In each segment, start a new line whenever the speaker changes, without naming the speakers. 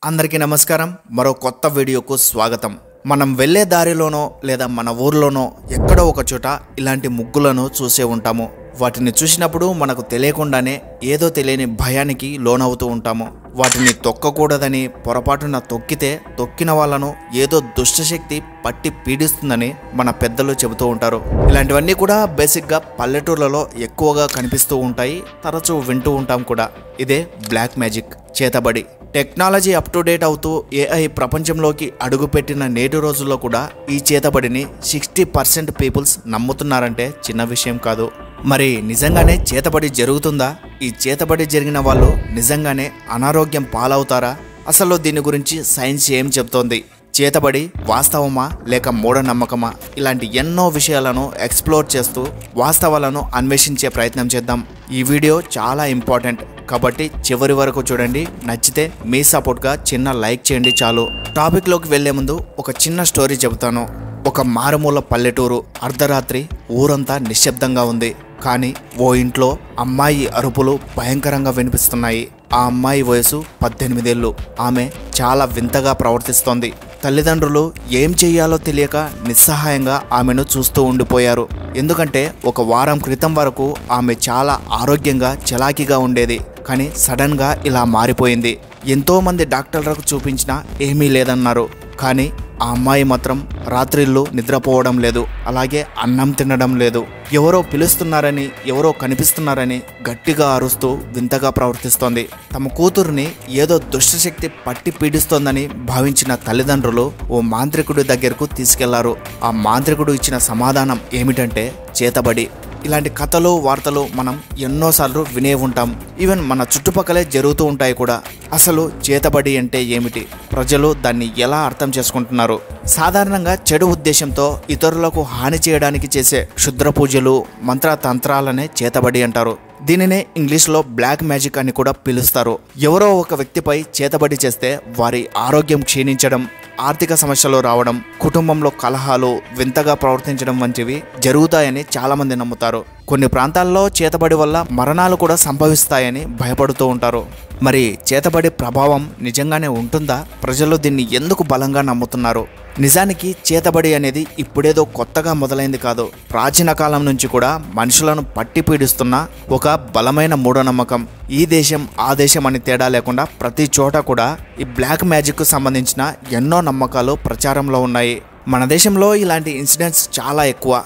అందరికీ నమస్కారం. మరో కొత్త వీడియోకు స్వాగతం. మనం వెళ్ళే దారిలోనో లేదా మన ఊర్లోనో ఎక్కడో ఒక చోట ఇలాంటి ముగ్గులను చూసే ఉంటాము. వాటిని చూసినప్పుడు మనకు తెలియకుండానే ఏదో తెలియని భయానికి లోనవుతూ ఉంటాము. వాటిని తొక్కకూడదని పొరపాటున తొక్కితే తొక్కిన వాళ్ళను ఏదో దుష్టశక్తి పట్టి పీడిస్తుందని మన పెద్దలు చెబుతూ ఉంటారు. ఇలాంటివన్నీ కూడా బేసిక్గా పల్లెటూర్లలో ఎక్కువగా కనిపిస్తూ ఉంటాయి, తరచూ వింటూ ఉంటాం కూడా. ఇదే బ్లాక్ మ్యాజిక్, చేతబడి. టెక్నాలజీ అప్ టు డేట్ అవుతూ ఏఐ ప్రపంచంలోకి అడుగుపెట్టిన నేటి రోజుల్లో కూడా ఈ చేతబడిని 60% పీపుల్స్ నమ్ముతున్నారంటే చిన్న విషయం కాదు. మరి నిజంగానే చేతబడి జరుగుతుందా? ఈ చేతబడి జరిగిన వాళ్ళు నిజంగానే అనారోగ్యం పాలవుతారా? అసలు దీని గురించి సైన్స్ ఏం చెప్తోంది? చేతబడి వాస్తవమా లేక మూఢనమ్మకమా? ఇలాంటి ఎన్నో విషయాలను ఎక్స్ప్లోర్ చేస్తూ వాస్తవాలను అన్వేషించే ప్రయత్నం చేద్దాం. ఈ వీడియో చాలా ఇంపార్టెంట్ కాబట్టి చివరి వరకు చూడండి. నచ్చితే మీ సపోర్ట్గా చిన్న లైక్ చేయండి చాలు. టాపిక్లోకి వెళ్లే ముందు ఒక చిన్న స్టోరీ చెబుతాను. ఒక మారుమూల పల్లెటూరు. అర్ధరాత్రి ఊరంతా నిశ్శబ్దంగా ఉంది. కానీ ఓ ఇంట్లో అమ్మాయి అరుపులు భయంకరంగా వినిపిస్తున్నాయి. ఆ అమ్మాయి వయసు 18 ఏళ్ళు. ఆమె చాలా వింతగా ప్రవర్తిస్తోంది. తల్లిదండ్రులు ఏం చెయ్యాలో తెలియక నిస్సహాయంగా ఆమెను చూస్తూ ఉండిపోయారు. ఎందుకంటే ఒక వారం క్రితం వరకు ఆమె చాలా ఆరోగ్యంగా చలాకీగా ఉండేది. కానీ సడన్గా ఇలా మారిపోయింది. ఎంతోమంది డాక్టర్లకు చూపించినా ఏమీ లేదన్నారు. కానీ ఆ అమ్మాయి మాత్రం రాత్రిళ్ళు నిద్రపోవడం లేదు, అలాగే అన్నం తినడం లేదు. ఎవరో పిలుస్తున్నారని, ఎవరో కనిపిస్తున్నారని గట్టిగా అరుస్తూ వింతగా ప్రవర్తిస్తోంది. తమ కూతురుని ఏదో దుష్టశక్తి పట్టి పీడిస్తోందని భావించిన తల్లిదండ్రులు ఓ మాంత్రికుడి దగ్గరకు తీసుకెళ్లారు. ఆ మాంత్రికుడు ఇచ్చిన సమాధానం ఏమిటంటే చేతబడి. ఇలాంటి కథలు వార్తలు మనం ఎన్నోసార్లు వినే ఉంటాం. ఈవెన్ మన చుట్టుపక్కలే జరుగుతూ ఉంటాయి కూడా. అసలు చేతబడి అంటే ఏమిటి? ప్రజలు దాన్ని ఎలా అర్థం చేసుకుంటున్నారు? సాధారణంగా చెడు ఉద్దేశంతో ఇతరులకు హాని చేయడానికి చేసే క్షుద్ర పూజలు, మంత్రతంత్రాలనే చేతబడి అంటారు. దీనినే ఇంగ్లీష్లో బ్లాక్ మ్యాజిక్ అని కూడా పిలుస్తారు. ఎవరో ఒక వ్యక్తిపై చేతబడి చేస్తే వారి ఆరోగ్యం క్షీణించడం, ఆర్థిక సమస్యలు రావడం, కుటుంబంలో కలహాలు, వింతగా ప్రవర్తించడం వంటివి జరుగుతాయని చాలామంది నమ్ముతారు. కొన్ని ప్రాంతాల్లో చేతబడి వల్ల మరణాలు కూడా సంభవిస్తాయని భయపడుతూ ఉంటారు. మరి చేతబడి ప్రభావం నిజంగానే ఉంటుందా? ప్రజలు దీన్ని ఎందుకు బలంగా నమ్ముతున్నారు? నిజానికి చేతబడి అనేది ఇప్పుడేదో కొత్తగా మొదలైంది కాదు. ప్రాచీన కాలం నుంచి కూడా మనుషులను పట్టి పీడిస్తున్న ఒక బలమైన మూఢనమ్మకం. ఈ దేశం ఆ దేశం అని తేడా లేకుండా ప్రతి చోట కూడా ఈ బ్లాక్ మ్యాజిక్కు సంబంధించిన ఎన్నో నమ్మకాలు ప్రచారంలో ఉన్నాయి. మన దేశంలో ఇలాంటి ఇన్సిడెంట్స్ చాలా ఎక్కువ.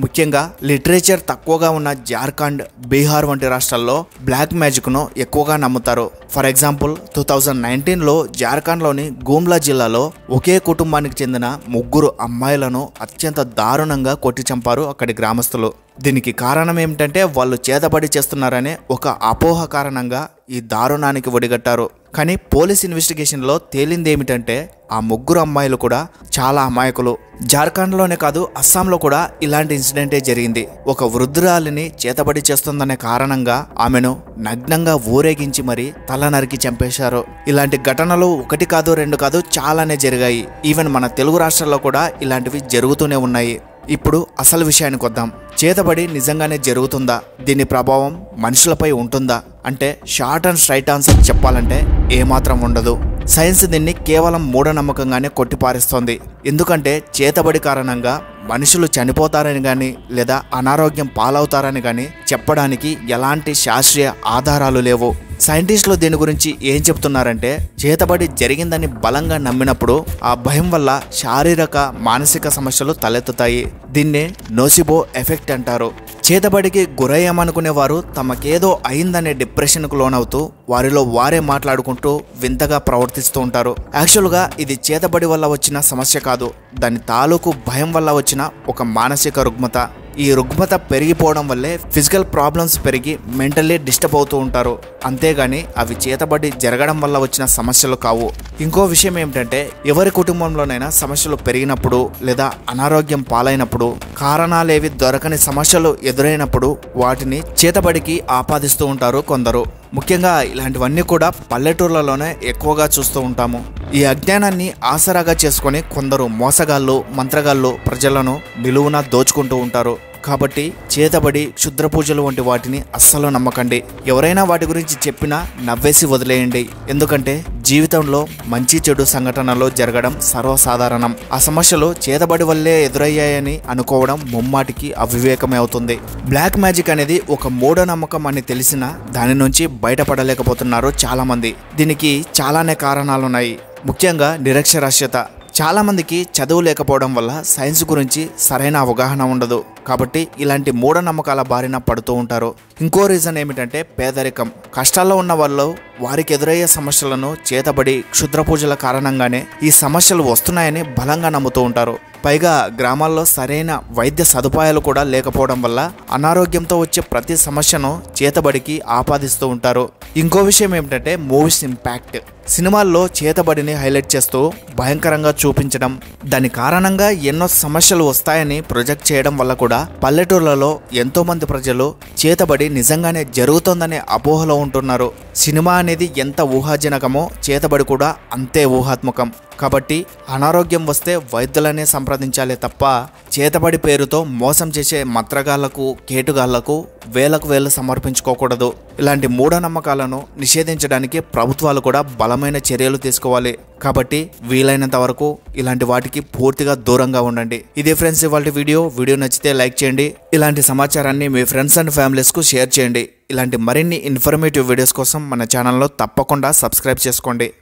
ముఖ్యంగా లిటరేచర్ తక్కువగా ఉన్న జార్ఖండ్, బీహార్ వంటి రాష్ట్రాల్లో బ్లాక్ మ్యాజిక్ను ఎక్కువగా నమ్ముతారు. ఫర్ ఎగ్జాంపుల్ 2019లో జార్ఖండ్లోని గూమ్లా జిల్లాలో ఒకే కుటుంబానికి చెందిన 3 అమ్మాయిలను అత్యంత దారుణంగా కొట్టి చంపారు అక్కడి గ్రామస్తులు. దీనికి కారణం ఏమిటంటే వాళ్ళు చేతబడి చేస్తున్నారనే ఒక అపోహ కారణంగా ఈ దారుణానికి ఒడిగట్టారు. కానీ పోలీస్ ఇన్వెస్టిగేషన్లో తేలింది ఏమిటంటే ఆ 3 అమ్మాయిలు కూడా చాలా అమాయకులు. జార్ఖండ్లోనే కాదు, అస్సాంలో కూడా ఇలాంటి ఇన్సిడెంటే జరిగింది. ఒక వృద్ధురాలిని చేతబడి చేస్తుందనే కారణంగా ఆమెను నగ్నంగా ఊరేగించి మరీ తల నరికి చంపేశారు. ఇలాంటి ఘటనలు 1 కాదు 2 కాదు చాలానే జరిగాయి. ఈవెన్ మన తెలుగు రాష్ట్రాల్లో కూడా ఇలాంటివి జరుగుతూనే ఉన్నాయి. ఇప్పుడు అసలు విషయానికి వద్దాం. చేతబడి నిజంగానే జరుగుతుందా? దీని ప్రభావం మనుషులపై ఉంటుందా? అంటే షార్ట్ అండ్ స్ట్రైట్ ఆన్సర్ చెప్పాలంటే ఏమాత్రం ఉండదు. సైన్స్ దీన్ని కేవలం మూఢనమ్మకంగానే కొట్టిపారేస్తోంది. ఎందుకంటే చేతబడి కారణంగా మనుషులు చనిపోతారని కానీ లేదా అనారోగ్యం పాలవుతారని కానీ చెప్పడానికి ఎలాంటి శాస్త్రీయ ఆధారాలు లేవు. సైంటిస్టులు దీని గురించి ఏం చెప్తున్నారంటే చేతబడి జరిగిందని బలంగా నమ్మినప్పుడు ఆ భయం వల్ల శారీరక, మానసిక సమస్యలు తలెత్తుతాయి. దీన్నే నోసిబో ఎఫెక్ట్ అంటారు. చేతబడికి గురయ్యామనుకునే వారు తమకేదో అయిందనే డిప్రెషన్కు లోనవుతూ వారిలో వారే మాట్లాడుకుంటూ వింతగా ప్రవర్తిస్తూ ఉంటారు. యాక్చువల్గా ఇది చేతబడి వల్ల వచ్చిన సమస్య కాదు. దాని తాలూకు భయం వల్ల వచ్చిన ఒక మానసిక రుగ్మత. ఈ రుగ్మత పెరిగిపోవడం వల్లే ఫిజికల్ ప్రాబ్లమ్స్ పెరిగి మెంటల్లీ డిస్టర్బ్ అవుతూ ఉంటారు. అంతేగాని అవి చేతబడి జరగడం వల్ల వచ్చిన సమస్యలు కావు. ఇంకో విషయం ఏమిటంటే ఎవరి కుటుంబంలోనైనా సమస్యలు పెరిగినప్పుడు లేదా అనారోగ్యం పాలైనప్పుడు, కారణాలేవి దొరకని సమస్యలు ఎదురైనప్పుడు వాటిని చేతబడికి ఆపాదిస్తూ ఉంటారు కొందరు. ముఖ్యంగా ఇలాంటివన్నీ కూడా పల్లెటూర్లలోనే ఎక్కువగా చూస్తూ ఉంటాము. ఈ అజ్ఞానాన్ని ఆసరాగా చేసుకొని కొందరు మోసగాళ్ళు, మంత్రగాళ్ళు ప్రజలను నిలువున దోచుకుంటూ ఉంటారు. కాబట్టి చేతబడి, క్షుద్ర పూజలు వంటి వాటిని అస్సలు నమ్మకండి. ఎవరైనా వాటి గురించి చెప్పినా నవ్వేసి వదిలేయండి. ఎందుకంటే జీవితంలో మంచి చెడు సంఘటనలు జరగడం సర్వసాధారణం. ఆ సమస్యలు చేతబడి వల్లే ఎదురయ్యాయని అనుకోవడం ముమ్మాటికి అవివేకమే అవుతుంది. బ్లాక్ మ్యాజిక్ అనేది ఒక మూఢనమ్మకం అని తెలిసినా దాని నుంచి బయటపడలేకపోతున్నారు చాలా మంది. దీనికి చాలానే కారణాలున్నాయి. ముఖ్యంగా నిరక్షరాస్యత. చాలా మందికి చదువు లేకపోవడం వల్ల సైన్స్ గురించి సరైన అవగాహన ఉండదు. కాబట్టి ఇలాంటి మూఢనమ్మకాల బారిన పడుతూ ఉంటారు. ఇంకో రీజన్ ఏమిటంటే పేదరికం. కష్టాల్లో ఉన్న వాళ్ళు వారికి ఎదురయ్యే సమస్యలను చేతబడి, క్షుద్ర పూజల కారణంగానే ఈ సమస్యలు వస్తున్నాయని బలంగా నమ్ముతూ ఉంటారు. పైగా గ్రామాల్లో సరైన వైద్య సదుపాయాలు కూడా లేకపోవడం వల్ల అనారోగ్యంతో వచ్చే ప్రతి సమస్యను చేతబడికి ఆపాదిస్తూ ఉంటారు. ఇంకో విషయం ఏమిటంటే మూవీస్ ఇంపాక్ట్. సినిమాల్లో చేతబడిని హైలైట్ చేస్తూ భయంకరంగా చూపించడం, దాని కారణంగా ఎన్నో సమస్యలు వస్తాయని ప్రొజెక్ట్ చేయడం వల్ల కూడా పల్లెటూర్లలో ఎంతో మంది ప్రజలు చేతబడి నిజంగానే జరుగుతోందనే అపోహలో ఉంటున్నారు. సినిమా అనేది ఎంత ఊహాజనకమో చేతబడి కూడా అంతే ఊహాత్మకం. కాబట్టి అనారోగ్యం వస్తే వైద్యులనే సంప్రదించాలే తప్ప చేతబడి పేరుతో మోసం చేసే మంత్రగాళ్లకు, కేటుగాళ్లకు వేలకు వేలు సమర్పించుకోకూడదు. ఇలాంటి మూఢనమ్మకాలను నిషేధించడానికి ప్రభుత్వాలు కూడా బలమైన చర్యలు తీసుకోవాలి. కాబట్టి వీలైనంత వరకు ఇలాంటి వాటికి పూర్తిగా దూరంగా ఉండండి. ఇదే ఫ్రెండ్స్ ఇవాళ వీడియో నచ్చితే లైక్ చేయండి. ఇలాంటి సమాచారాన్ని మీ ఫ్రెండ్స్ అండ్ ఫ్యామిలీస్కు షేర్ చేయండి. ఇలాంటి మరిన్ని ఇన్ఫర్మేటివ్ వీడియోస్ కోసం మన ఛానల్లో తప్పకుండా సబ్స్క్రైబ్ చేసుకోండి.